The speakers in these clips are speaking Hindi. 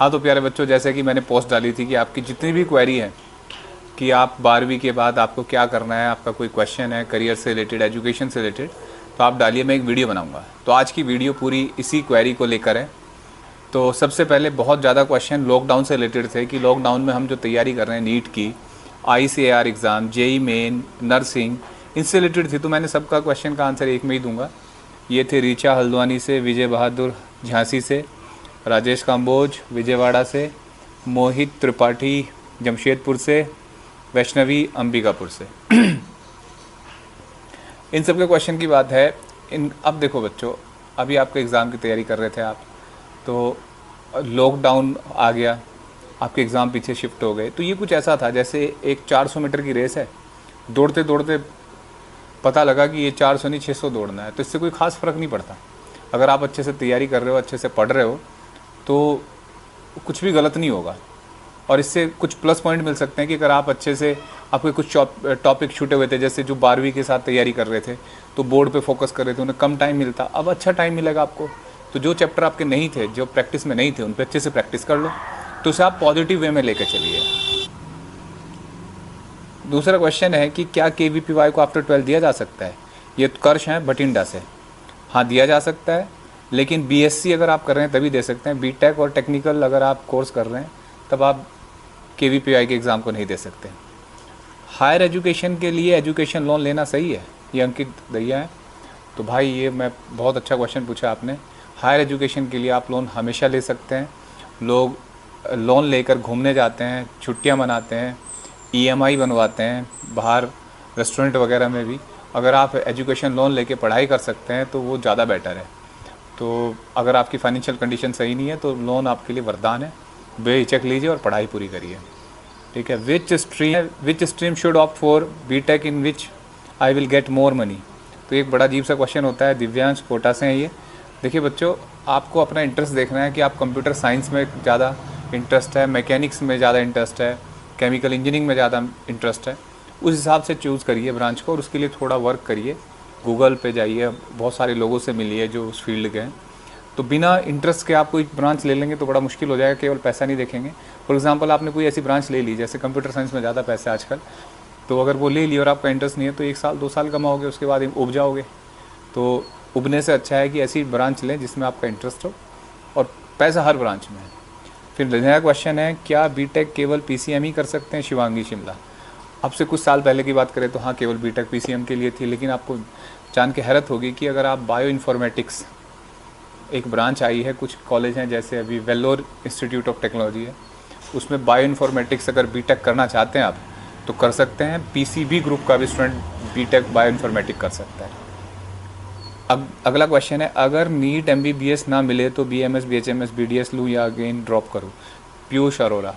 हाँ तो प्यारे बच्चों, जैसे कि मैंने पोस्ट डाली थी कि आपकी जितनी भी क्वेरी है कि आप 12वीं के बाद आपको क्या करना है, आपका कोई क्वेश्चन है करियर से रिलेटेड, एजुकेशन से रिलेटेड, तो आप डालिए, मैं एक वीडियो बनाऊंगा। तो आज की वीडियो पूरी इसी क्वेरी को लेकर है। तो सबसे पहले बहुत ज़्यादा क्वेश्चन लॉकडाउन से रिलेटेड थे कि लॉकडाउन में हम जो तैयारी कर रहे हैं नीट की, ICAR exam, JEE Main, nursing, इनसे रिलेटेड थी। तो मैंने सबका क्वेश्चन का आंसर एक में ही दूंगा। ये थे रीचा हल्द्वानी से, विजय बहादुर झांसी से, राजेश काम्बोज विजयवाड़ा से, मोहित त्रिपाठी जमशेदपुर से, वैष्णवी अंबिकापुर से। इन सब के क्वेश्चन की बात है। अब देखो बच्चों, अभी आपके एग्ज़ाम की तैयारी कर रहे थे आप, तो लॉकडाउन आ गया, आपके एग्ज़ाम पीछे शिफ्ट हो गए। तो ये कुछ ऐसा था जैसे एक 400 मीटर की रेस है, दौड़ते दौड़ते पता लगा कि ये 400 नहीं 600 दौड़ना है। तो इससे कोई ख़ास फ़र्क नहीं पड़ता। अगर आप अच्छे से तैयारी कर रहे हो, अच्छे से पढ़ रहे हो, तो कुछ भी गलत नहीं होगा। और इससे कुछ प्लस पॉइंट मिल सकते हैं कि अगर आप अच्छे से, आपके कुछ टॉपिक छूटे हुए थे, जैसे जो 12वीं के साथ तैयारी कर रहे थे तो बोर्ड पे फोकस कर रहे थे, उन्हें कम टाइम मिलता, अब अच्छा टाइम मिलेगा आपको। तो जो चैप्टर आपके नहीं थे, जो प्रैक्टिस में नहीं थे, उन पर अच्छे से प्रैक्टिस कर लो। तो उसे आप पॉजिटिव वे में लेकर चलिए। दूसरा क्वेश्चन है कि क्या KVPY को आफ्टर 12 दिया जा सकता है? ये उत्कर्ष है भटिंडा से। हाँ, दिया जा सकता है, लेकिन BSc अगर आप कर रहे हैं तभी दे सकते हैं। BTech और टेक्निकल अगर आप कोर्स कर रहे हैं तब आप KVPY के एग्ज़ाम को नहीं दे सकते। हायर एजुकेशन के लिए एजुकेशन लोन लेना सही है? ये अंकित दैया है। तो भाई ये मैं बहुत अच्छा क्वेश्चन पूछा आपने। हायर एजुकेशन के लिए आप लोन हमेशा ले सकते हैं। लोग लोन लेकर घूमने जाते हैं, छुट्टियां मनाते हैं, EMI बनवाते हैं, बाहर रेस्टोरेंट वगैरह में भी। अगर आप एजुकेशन लोन लेके पढ़ाई कर सकते हैं तो वो ज़्यादा बेटर है। तो अगर आपकी फाइनेंशियल कंडीशन सही नहीं है तो लोन आपके लिए वरदान है। बेहिचक लीजिए और पढ़ाई पूरी करिए। ठीक है। विच stream should opt for BTech in which I will get more money? तो एक बड़ा अजीब सा क्वेश्चन होता है। दिव्यांश कोटा से है ये। देखिए बच्चों, आपको अपना इंटरेस्ट देखना है कि आप कंप्यूटर साइंस में ज़्यादा इंटरेस्ट है, मैकेनिक्स में ज़्यादा इंटरेस्ट है, केमिकल इंजीनियरिंग में ज़्यादा इंटरेस्ट है। उस हिसाब से चूज़ करिए ब्रांच को और उसके लिए थोड़ा वर्क करिए। गूगल पे जाइए, बहुत सारे लोगों से मिलिए जो उस फील्ड के हैं। तो बिना इंटरेस्ट के आप कोई ब्रांच ले लेंगे तो बड़ा मुश्किल हो जाएगा, केवल पैसा नहीं देखेंगे। फॉर एग्जांपल, आपने कोई ऐसी ब्रांच ले ली, जैसे कंप्यूटर साइंस में ज़्यादा पैसा है आजकल, तो अगर वो ले ली और आपका इंटरेस्ट नहीं है तो 1 साल 2 साल कमाओगे, उसके बाद उब जाओगे। तो उबने से अच्छा है कि ऐसी ब्रांच लें जिसमें आपका इंटरेस्ट हो और पैसा हर ब्रांच में है। फिर नया क्वेश्चन है, क्या BTech केवल PCM ही कर सकते हैं? शिवांगी शिमला। अब से कुछ साल पहले की बात करें तो हाँ, केवल BTech PCM के लिए थी, लेकिन आपको जान के हैरत होगी कि अगर आप बायो इन्फॉर्मेटिक्स, एक ब्रांच आई है, कुछ कॉलेज हैं जैसे अभी वेल्लोर इंस्टीट्यूट ऑफ टेक्नोलॉजी है, उसमें बायो इन्फॉर्मेटिक्स अगर BTech करना चाहते हैं आप तो कर सकते हैं। PCB ग्रुप का भी स्टूडेंट BTech बायो इन्फॉर्मेटिक्स कर सकता है। अब अगला क्वेश्चन है, अगर नीट MBBS ना मिले तो BMS BHMS BDS लूँ या अगेन ड्रॉप करूँ? पीयूष अरोरा,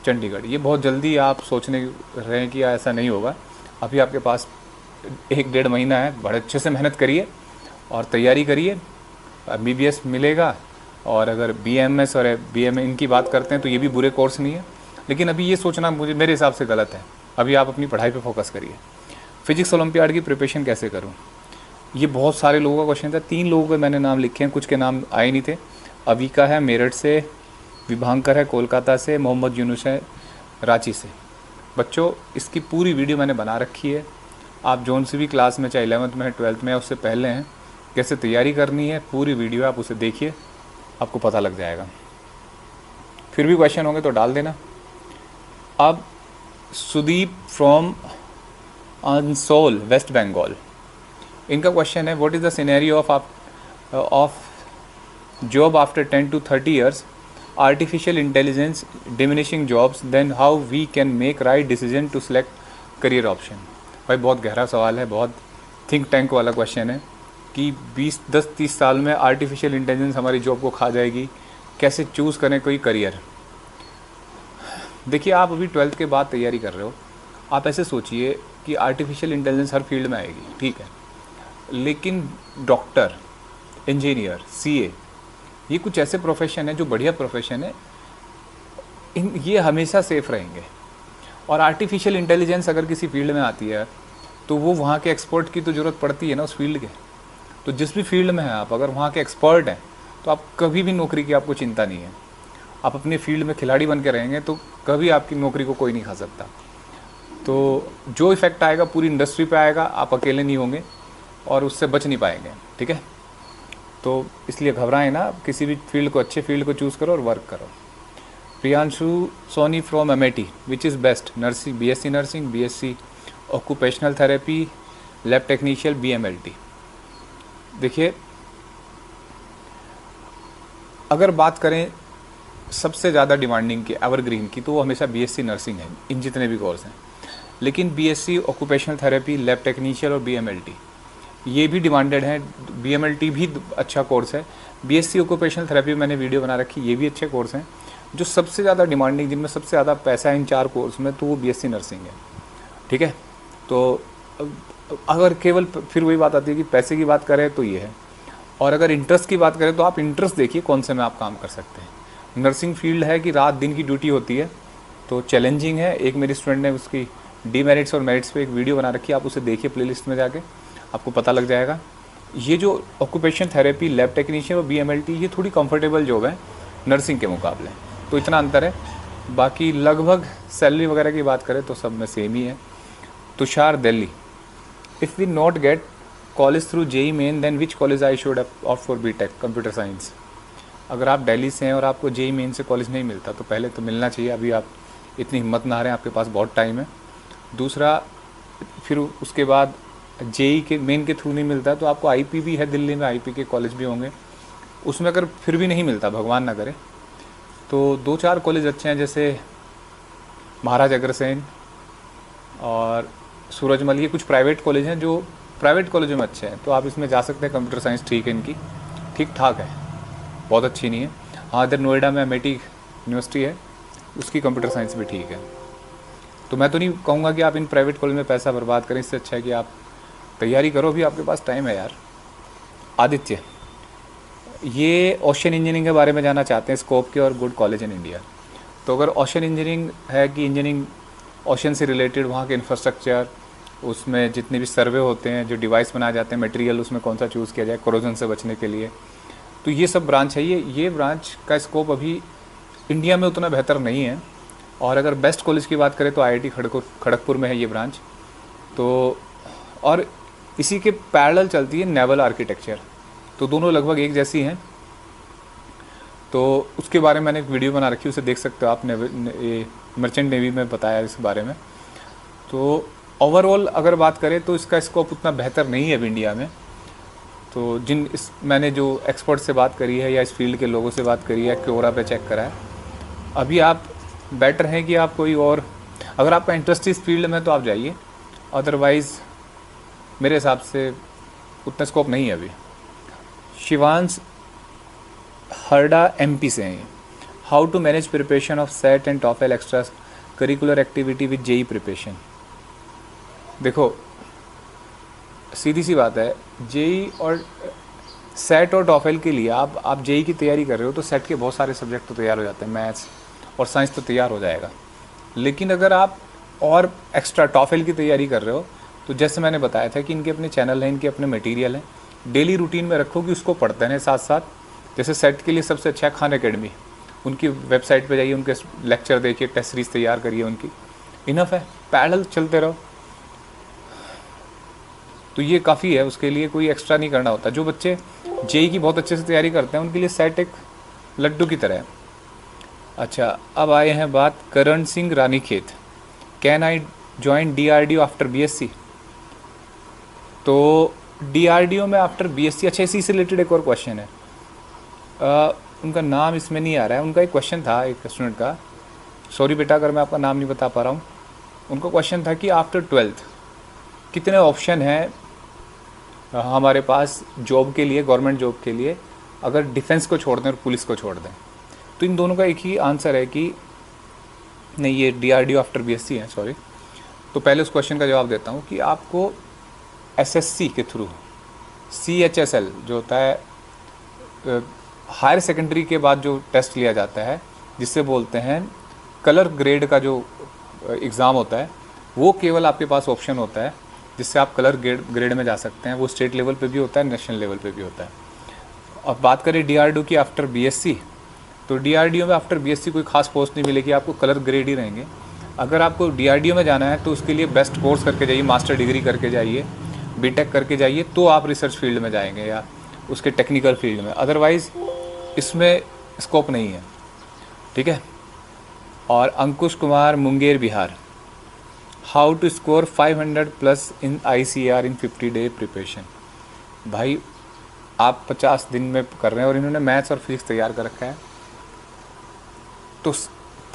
चंडीगढ़। ये बहुत जल्दी आप सोचने रहे हैं कि ऐसा नहीं होगा। अभी आपके पास 1-1.5 महीना है, बड़े अच्छे से मेहनत करिए और तैयारी करिए। MBBS मिलेगा। और अगर BMS और BMA इनकी बात करते हैं तो ये भी बुरे कोर्स नहीं है, लेकिन अभी ये सोचना मेरे हिसाब से गलत है। अभी आप अपनी पढ़ाई पे फोकस करिए। फिजिक्स ओलंपियाड की प्रिपरेशन कैसे करूं? ये बहुत सारे लोगों का क्वेश्चन था। 3 लोगों के मैंने नाम लिखे हैं, कुछ के नाम आए नहीं थे। अविका है मेरठ से, विभांकर है कोलकाता से, मोहम्मद यूनुस है रांची से। बच्चों, इसकी पूरी वीडियो मैंने बना रखी है। आप जोन सी भी क्लास में, चाहे 11th में है, 12th में है, उससे पहले हैं, कैसे तैयारी करनी है, पूरी वीडियो आप उसे देखिए, आपको पता लग जाएगा। फिर भी क्वेश्चन होंगे तो डाल देना। अब सुदीप फ्रॉम अंसोल, वेस्ट बंगाल, इनका क्वेश्चन है, what is the scenario of job after 10 to 30 years, artificial intelligence diminishing jobs, then how we can make right decision to select career option? भाई बहुत गहरा सवाल है, बहुत थिंक टैंक वाला क्वेश्चन है कि 10-30 साल में आर्टिफिशियल इंटेलिजेंस हमारी जॉब को खा जाएगी, कैसे चूज़ करें कोई करियर। देखिए, आप अभी 12th के बाद तैयारी कर रहे हो, आप ऐसे सोचिए कि आर्टिफिशियल इंटेलिजेंस हर फील्ड में आएगी, ठीक है, लेकिन डॉक्टर, इंजीनियर, CA, ये कुछ ऐसे प्रोफेशन है जो बढ़िया प्रोफेशन है, ये हमेशा सेफ रहेंगे। और आर्टिफिशियल इंटेलिजेंस अगर किसी फील्ड में आती है तो वो वहाँ के एक्सपर्ट की तो ज़रूरत पड़ती है ना उस फील्ड के। तो जिस भी फील्ड में हैं आप, अगर वहाँ के एक्सपर्ट हैं तो आप कभी भी नौकरी की आपको चिंता नहीं है। आप अपने फील्ड में खिलाड़ी बन के रहेंगे तो कभी आपकी नौकरी को कोई नहीं खा सकता। तो जो इफ़ेक्ट आएगा पूरी इंडस्ट्री पे आएगा, आप अकेले नहीं होंगे और उससे बच नहीं पाएंगे, ठीक है। तो इसलिए घबराएं ना, किसी भी फील्ड को, अच्छे फील्ड को चूज़ करो और वर्क करो। Priyanshu Soni from Amethi, which is best, nursing, BSc nursing, BSc occupational therapy, lab technician, BMLT. देखिए, अगर बात करें सबसे ज़्यादा डिमांडिंग की, एवरग्रीन की, तो वो हमेशा बीएससी नर्सिंग है, इन जितने भी कोर्स हैं। लेकिन BSc occupational therapy, lab technician और बीएमएलटी ये भी डिमांडेड है। बीएमएलटी भी अच्छा कोर्स है। बीएससी ऑक्यूपेशनल थेरेपी मैंने वीडियो बना रखी, ये भी अच्छे कोर्स हैं। जो सबसे ज़्यादा डिमांडिंग, जिनमें सबसे ज़्यादा पैसा है इन 4 कोर्स में, तो वो बीएससी नर्सिंग है, ठीक है। तो अगर केवल फिर वही बात आती है कि पैसे की बात करें तो ये है, और अगर इंटरेस्ट की बात करें तो आप इंटरेस्ट देखिए कौन से में आप काम कर सकते हैं। नर्सिंग फील्ड है कि रात दिन की ड्यूटी होती है, तो चैलेंजिंग है। एक मेरी स्टूडेंट ने उसकी डीमेरिट्स और मेरिट्स पे एक वीडियो बना रखी है, आप उसे देखिए प्लेलिस्ट में जाके, आपको पता लग जाएगा। ये जो ऑक्यूपेशन थेरेपी, लैब टेक्नीशियन और बीएमएलटी, ये थोड़ी कंफर्टेबल जॉब है नर्सिंग के मुकाबले, तो इतना अंतर है। बाकी लगभग सैलरी वगैरह की बात करें तो सब में सेम ही है। Tushar, Delhi, if we not get college through JEE main, then which college I should opt for BTech computer science. अगर आप दिल्ली से हैं और आपको जेई मेन से कॉलेज नहीं मिलता तो पहले तो मिलना चाहिए, अभी आप इतनी हिम्मत ना हारें, आपके पास बहुत टाइम है। दूसरा, फिर उसके बाद जेई के मेन के थ्रू नहीं मिलता तो आपको आईपी भी है, दिल्ली में आईपी के कॉलेज भी होंगे, उसमें अगर फिर भी नहीं मिलता, भगवान ना करे, तो 2-4 कॉलेज अच्छे हैं, जैसे महाराज अग्रसेन और सूरजमल, ये कुछ प्राइवेट कॉलेज हैं जो प्राइवेट कॉलेजों में अच्छे हैं, तो आप इसमें जा सकते हैं। कंप्यूटर साइंस ठीक है, इनकी ठीक ठाक है, बहुत अच्छी नहीं है। हाँ, इधर नोएडा में अमेठी यूनिवर्सिटी है, उसकी कंप्यूटर साइंस भी ठीक है। तो मैं तो नहीं कहूँगा कि आप इन प्राइवेट कॉलेज में पैसा बर्बाद करें, इससे अच्छा है कि आप तैयारी करो, भी आपके पास टाइम है यार। आदित्य, ये ओशन इंजीनियरिंग के बारे में जानना चाहते हैं, स्कोप के और गुड कॉलेज इन इंडिया। तो अगर ओशन इंजीनियरिंग है कि इंजीनियरिंग ओशन से रिलेटेड, वहाँ के इंफ्रास्ट्रक्चर, उसमें जितने भी सर्वे होते हैं, जो डिवाइस बनाए जाते हैं, मटेरियल उसमें कौन सा चूज़ किया जाए कोरोजन से बचने के लिए, तो ये सब ब्रांच है। ये ब्रांच का स्कोप अभी इंडिया में उतना बेहतर नहीं है। और अगर बेस्ट कॉलेज की बात करें तो आईआईटी खड़गपुर में है ये ब्रांच। तो और इसी के पैरेलल चलती है नेवल आर्किटेक्चर, तो दोनों लगभग एक जैसी हैं। तो उसके बारे में मैंने एक वीडियो बना रखी है, उसे देख सकते हो आप, मर्चेंट नेवी में बताया इस बारे में। तो ओवरऑल अगर बात करें तो इसका स्कोप उतना बेहतर नहीं है अब इंडिया में। तो मैंने जो एक्सपर्ट से बात करी है या इस फील्ड के लोगों से बात करी है, क्योरा पे चेक करा है, अभी आप बेटर हैं कि आप कोई और, अगर आपका इंटरेस्ट इस फील्ड में तो आप जाइए, अदरवाइज़ मेरे हिसाब से उतना स्कोप नहीं है अभी। शिवांश हरडा एमपी से हैं। How to manage preparation of SAT and TOEFL extra curricular activity with JEE preparation. देखो, सीधी सी बात है, जेई और सेट और टॉफेल के लिए आप जेई की तैयारी कर रहे हो तो सेट के बहुत सारे सब्जेक्ट तो तैयार हो जाते हैं, मैथ्स और साइंस तो तैयार हो जाएगा। लेकिन अगर आप और एक्स्ट्रा टॉफेल की तैयारी कर रहे हो तो जैसे मैंने बताया था कि इनके अपने चैनल हैं, इनके अपने मटेरियल हैं, डेली रूटीन में रखो कि उसको पढ़ते रहें साथ साथ। जैसे सेट के लिए सबसे अच्छा है खान एकेडमी, उनकी वेबसाइट पे जाइए, उनके लेक्चर देखिए, टेस्ट सीरीज तैयार करिए उनकी, इनफ है, पैरेलल चलते रहो, तो ये काफ़ी है। उसके लिए कोई एक्स्ट्रा नहीं करना होता। जो बच्चे जेई की बहुत अच्छे से तैयारी करते हैं उनके लिए सेट एक लड्डू की तरह है। अच्छा, अब आए हैं बात Karan Singh Ranikhet, can I join DRDO after BSc. तो डीआरडीओ में आफ्टर बीएससी, अच्छा इसी से रिलेटेड एक और क्वेश्चन है, उनका नाम इसमें नहीं आ रहा है, उनका एक क्वेश्चन था एक स्टूडेंट का, सॉरी बेटा अगर मैं आपका नाम नहीं बता पा रहा हूँ। उनका क्वेश्चन था कि आफ्टर 12th कितने ऑप्शन हैं हमारे पास जॉब के लिए, गवर्नमेंट जॉब के लिए, अगर डिफेंस को छोड़ दें और पुलिस को छोड़ दें। तो इन दोनों का एक ही आंसर है कि नहीं, ये डीआरडीओ आफ्टर बीएससी है, सॉरी। तो पहले उस क्वेश्चन का जवाब देता हूँ कि आपको एसएससी के थ्रू CHSL जो होता है हायर सेकेंडरी के बाद जो टेस्ट लिया जाता है, जिससे बोलते हैं कलर ग्रेड का जो एग्ज़ाम होता है, वो केवल आपके पास ऑप्शन होता है जिससे आप कलर ग्रेड में जा सकते हैं। वो स्टेट लेवल पे भी होता है, नेशनल लेवल पे भी होता है। अब बात करें डीआरडीओ की आफ्टर बीएससी, तो डीआरडीओ में आफ्टर बीएससी कोई खास पोस्ट नहीं मिलेगी आपको, कलर ग्रेड ही रहेंगे। अगर आपको डीआरडीओ में जाना है तो उसके लिए बेस्ट कोर्स करके जाइए, मास्टर डिग्री करके जाइए, बीटेक करके जाइए, तो आप रिसर्च फील्ड में जाएंगे या उसके टेक्निकल फील्ड में, अदरवाइज़ इसमें स्कोप नहीं है। ठीक है। और Ankush Kumar, Munger, Bihar, how to score 500+ in ICAR in 50 day preparation. भाई आप 50 दिन में कर रहे हैं और इन्होंने मैथ्स और फिजिक्स तैयार कर रखा है, तो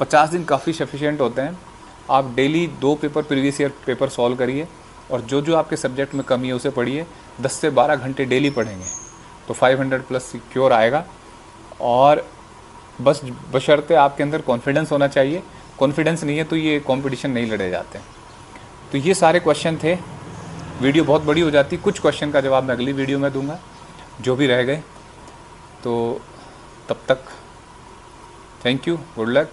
50 दिन काफ़ी सफिशिएंट होते हैं। आप daily 2 paper, previous year paper solve करिए, और जो जो आपके सब्जेक्ट में कमी है उसे पढ़िए। 10 से 12 घंटे डेली पढ़ेंगे तो 500+ सिक्योर आएगा। और बस बशर्ते आपके अंदर कॉन्फिडेंस होना चाहिए, कॉन्फिडेंस नहीं है तो ये कंपटीशन नहीं लड़े जाते। तो ये सारे क्वेश्चन थे। वीडियो बहुत बड़ी हो जाती, कुछ क्वेश्चन का जवाब मैं अगली वीडियो में दूंगा जो भी रह गए। तो तब तक थैंक यू, गुड लक।